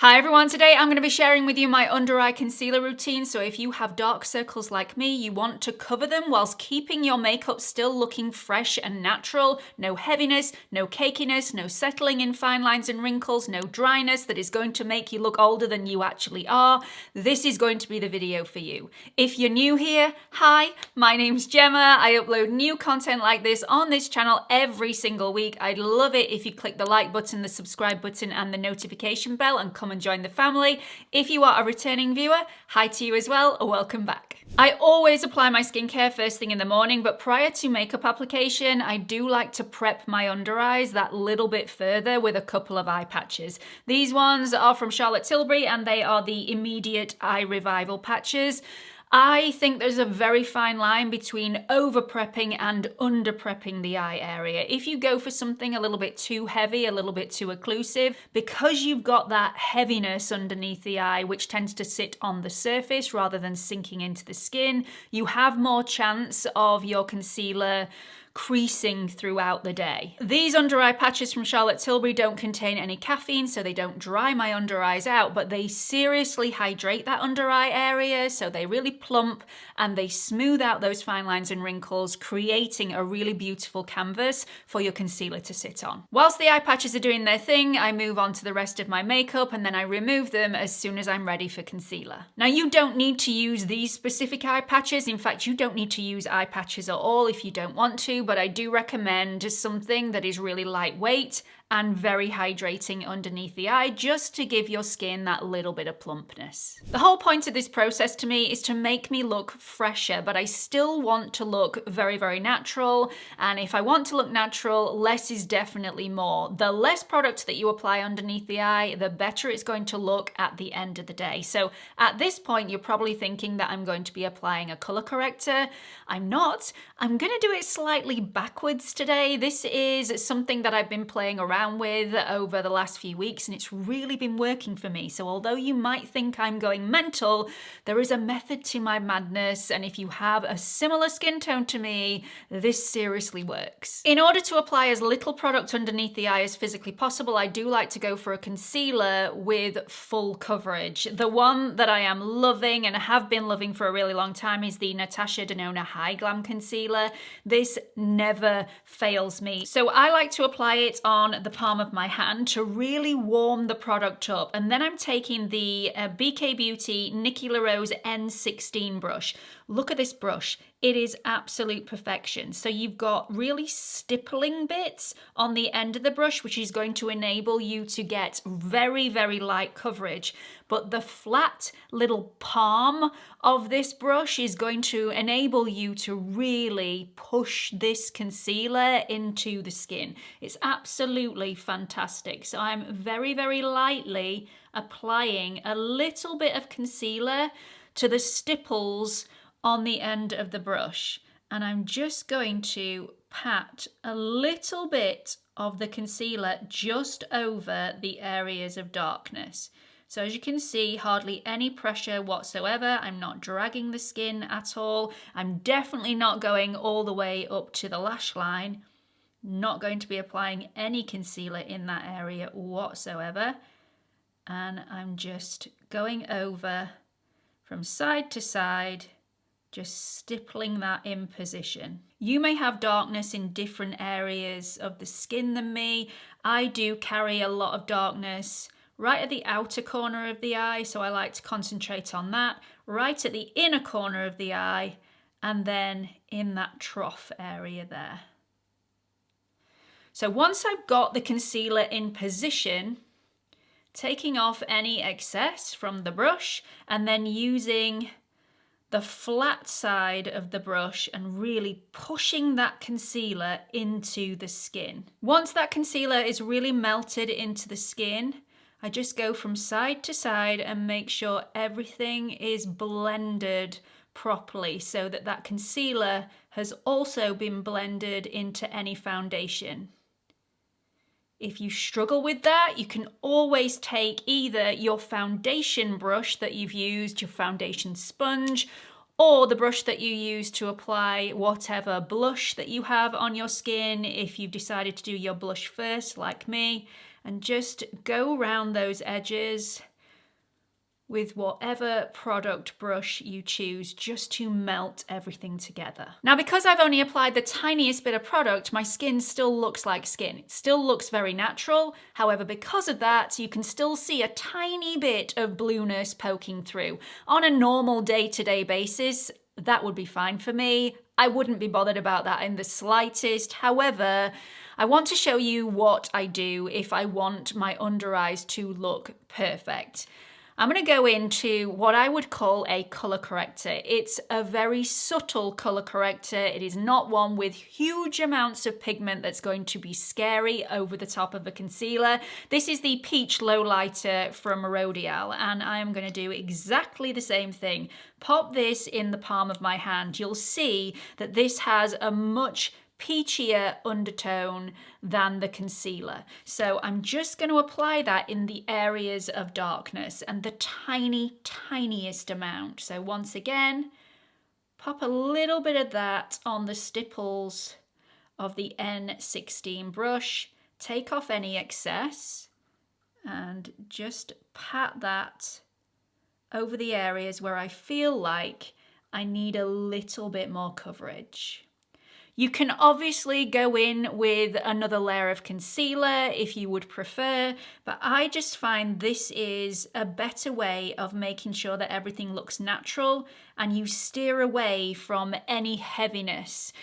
Hi everyone, today I'm going to be sharing with you my under eye concealer routine. So if you have dark circles like me, you want to cover them whilst keeping your makeup still looking fresh and natural. No heaviness, no cakiness, no settling in fine lines and wrinkles, no dryness that is going to make you look older than you actually are. This is going to be the video for you. If you're new here, hi, my name's Gemma. I upload new content like this on this channel every single week. I'd love it if you click the like button, the subscribe button and the notification bell and come and join the family. If you are a returning viewer, hi to you as well, or welcome back. I always apply my skincare first thing in the morning, but prior to makeup application, I do like to prep my under eyes that little bit further with a couple of eye patches. These ones are from Charlotte Tilbury and they are the Immediate Eye Revival patches. I think there's a very fine line between over prepping and under prepping the eye area. If you go for something a little bit too heavy, a little bit too occlusive, because you've got that heaviness underneath the eye, which tends to sit on the surface rather than sinking into the skin, you have more chance of your concealer creasing throughout the day. These under eye patches from Charlotte Tilbury don't contain any caffeine, so they don't dry my under eyes out, but they seriously hydrate that under eye area, so they really plump and they smooth out those fine lines and wrinkles, creating a really beautiful canvas for your concealer to sit on. Whilst the eye patches are doing their thing, I move on to the rest of my makeup and then I remove them as soon as I'm ready for concealer. Now, you don't need to use these specific eye patches. In fact, you don't need to use eye patches at all if you don't want to, but I do recommend something that is really lightweight and very hydrating underneath the eye, just to give your skin that little bit of plumpness. The whole point of this process to me is to make me look fresher, but I still want to look very, very natural. And if I want to look natural, less is definitely more. The less product that you apply underneath the eye, the better it's going to look at the end of the day. So at this point, you're probably thinking that I'm going to be applying a color corrector. I'm not. I'm going to do it slightly backwards today. This is something that I've been playing around with over the last few weeks and it's really been working for me. So although you might think I'm going mental, there is a method to my madness, and if you have a similar skin tone to me, this seriously works. In order to apply as little product underneath the eye as physically possible, I do like to go for a concealer with full coverage. The one that I am loving and have been loving for a really long time is the Natasha Denona High Glam Concealer. This never fails me. So I like to apply it on the palm of my hand to really warm the product up. And then I'm taking the BK Beauty Nikki LaRose N16 brush. Look at this brush. It is absolute perfection. So you've got really stippling bits on the end of the brush, which is going to enable you to get very, very light coverage. But the flat little palm of this brush is going to enable you to really push this concealer into the skin. It's absolutely fantastic. So I'm very, very lightly applying a little bit of concealer to the stipples on the end of the brush, and I'm just going to pat a little bit of the concealer just over the areas of darkness. So as you can see, hardly any pressure whatsoever. I'm not dragging the skin at all. I'm definitely not going all the way up to the lash line. Not going to be applying any concealer in that area whatsoever. And I'm just going over from side to side, just stippling that in position. You may have darkness in different areas of the skin than me. I do carry a lot of darkness right at the outer corner of the eye, so I like to concentrate on that, right at the inner corner of the eye, and then in that trough area there. So once I've got the concealer in position, taking off any excess from the brush and then using the flat side of the brush and really pushing that concealer into the skin. Once that concealer is really melted into the skin, I just go from side to side and make sure everything is blended properly so that that concealer has also been blended into any foundation. If you struggle with that, you can always take either your foundation brush that you've used, your foundation sponge, or the brush that you use to apply whatever blush that you have on your skin if you've decided to do your blush first like me, and just go around those edges with whatever product brush you choose just to melt everything together. Now, because I've only applied the tiniest bit of product, my skin still looks like skin. It still looks very natural. However, because of that, you can still see a tiny bit of blueness poking through. On a normal day-to-day basis, that would be fine for me. I wouldn't be bothered about that in the slightest. However, I want to show you what I do if I want my under eyes to look perfect. I'm going to go into what I would call a color corrector. It's a very subtle color corrector. It is not one with huge amounts of pigment that's going to be scary over the top of a concealer. This is the Peach Lowlighter from Rodial, and I am going to do exactly the same thing. Pop this in the palm of my hand. You'll see that this has a much peachier undertone than the concealer. So I'm just going to apply that in the areas of darkness and the tiniest amount. So once again, pop a little bit of that on the stipples of the N16 brush, take off any excess and just pat that over the areas where I feel like I need a little bit more coverage. You can obviously go in with another layer of concealer if you would prefer, but I just find this is a better way of making sure that everything looks natural and you steer away from any heaviness.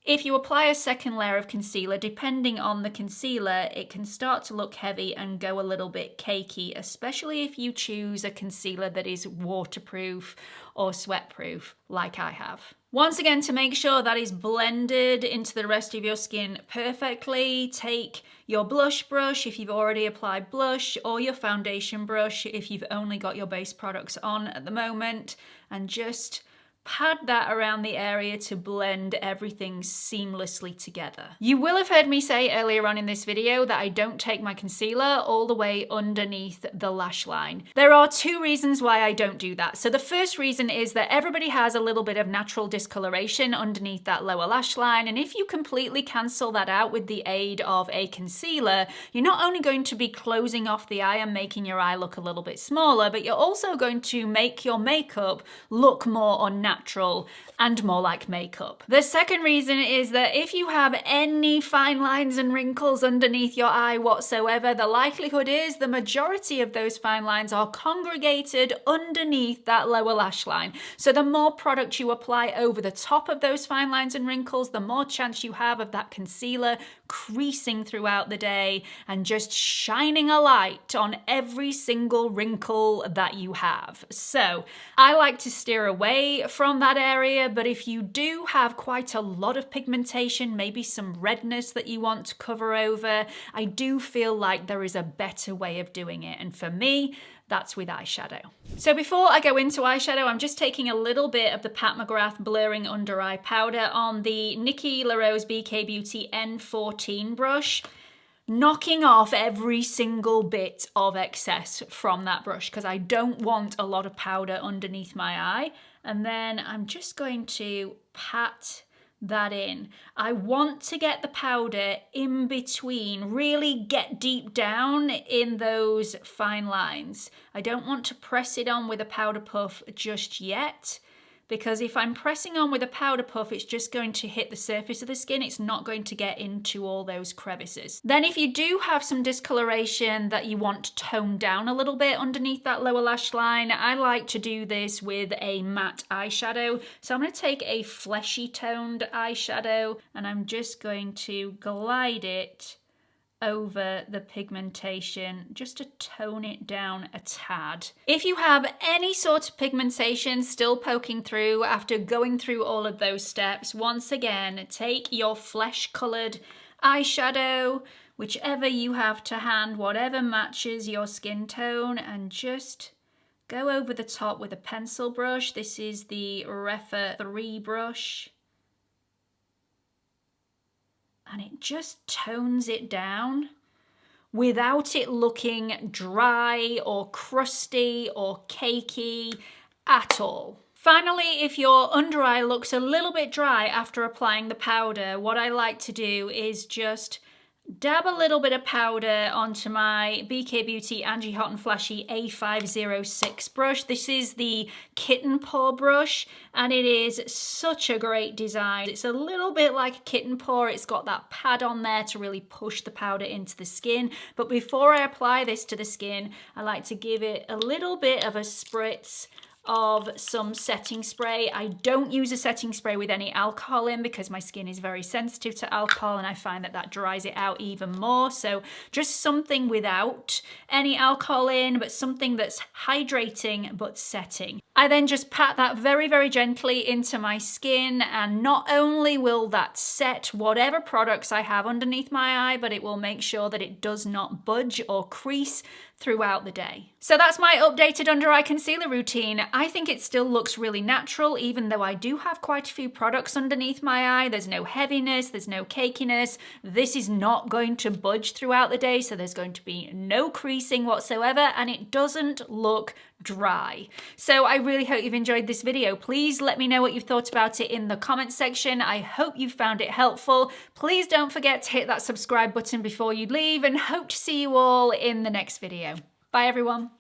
If you apply a second layer of concealer, depending on the concealer, it can start to look heavy and go a little bit cakey, especially if you choose a concealer that is waterproof or sweatproof, like I have. Once again, to make sure that is blended into the rest of your skin perfectly, take your blush brush if you've already applied blush, or your foundation brush if you've only got your base products on at the moment, and just pat that around the area to blend everything seamlessly together. You will have heard me say earlier on in this video that I don't take my concealer all the way underneath the lash line. There are two reasons why I don't do that. So the first reason is that everybody has a little bit of natural discoloration underneath that lower lash line, and if you completely cancel that out with the aid of a concealer, you're not only going to be closing off the eye and making your eye look a little bit smaller, but you're also going to make your makeup look more unnatural and more like makeup. The second reason is that if you have any fine lines and wrinkles underneath your eye whatsoever, the likelihood is the majority of those fine lines are congregated underneath that lower lash line. So the more product you apply over the top of those fine lines and wrinkles, the more chance you have of that concealer creasing throughout the day and just shining a light on every single wrinkle that you have. So I like to steer away from that area, but if you do have quite a lot of pigmentation, maybe some redness that you want to cover over, I do feel like there is a better way of doing it, and for me, that's with eyeshadow. So before I go into eyeshadow, I'm just taking a little bit of the Pat McGrath Blurring Under Eye Powder on the Nikki LaRose BK Beauty N14 brush, knocking off every single bit of excess from that brush because I don't want a lot of powder underneath my eye. And then I'm just going to pat that in. I want to get the powder in between, really get deep down in those fine lines. I don't want to press it on with a powder puff just yet, because if I'm pressing on with a powder puff, it's just going to hit the surface of the skin. It's not going to get into all those crevices. Then if you do have some discoloration that you want to tone down a little bit underneath that lower lash line, I like to do this with a matte eyeshadow. So I'm going to take a fleshy toned eyeshadow and I'm just going to glide it over the pigmentation just to tone it down a tad. If you have any sort of pigmentation still poking through after going through all of those steps, once again, take your flesh colored eyeshadow, whichever you have to hand, whatever matches your skin tone, and just go over the top with a pencil brush. This is the Refa 3 brush. And it just tones it down without it looking dry or crusty or cakey at all. Finally, if your under eye looks a little bit dry after applying the powder, what I like to do is just Dab a little bit of powder onto my BK Beauty Angie Hot and Flashy A506 brush. This is the kitten paw brush, and it is such a great design. It's a little bit like a kitten paw. It's got that pad on there to really push the powder into the skin. But before I apply this to the skin, I like to give it a little bit of a spritz of some setting spray. I don't use a setting spray with any alcohol in because my skin is very sensitive to alcohol and I find that that dries it out even more. So just something without any alcohol in, but something that's hydrating but setting. I then just pat that very, very gently into my skin, and not only will that set whatever products I have underneath my eye, but it will make sure that it does not budge or crease throughout the day. So that's my updated under eye concealer routine. I think it still looks really natural, even though I do have quite a few products underneath my eye. There's no heaviness, there's no cakiness. This is not going to budge throughout the day, so there's going to be no creasing whatsoever, and it doesn't look dry. So I really hope you've enjoyed this video. Please let me know what you've thought about it in the comments section. I hope you found it helpful. Please don't forget to hit that subscribe button before you leave, and hope to see you all in the next video. Bye everyone.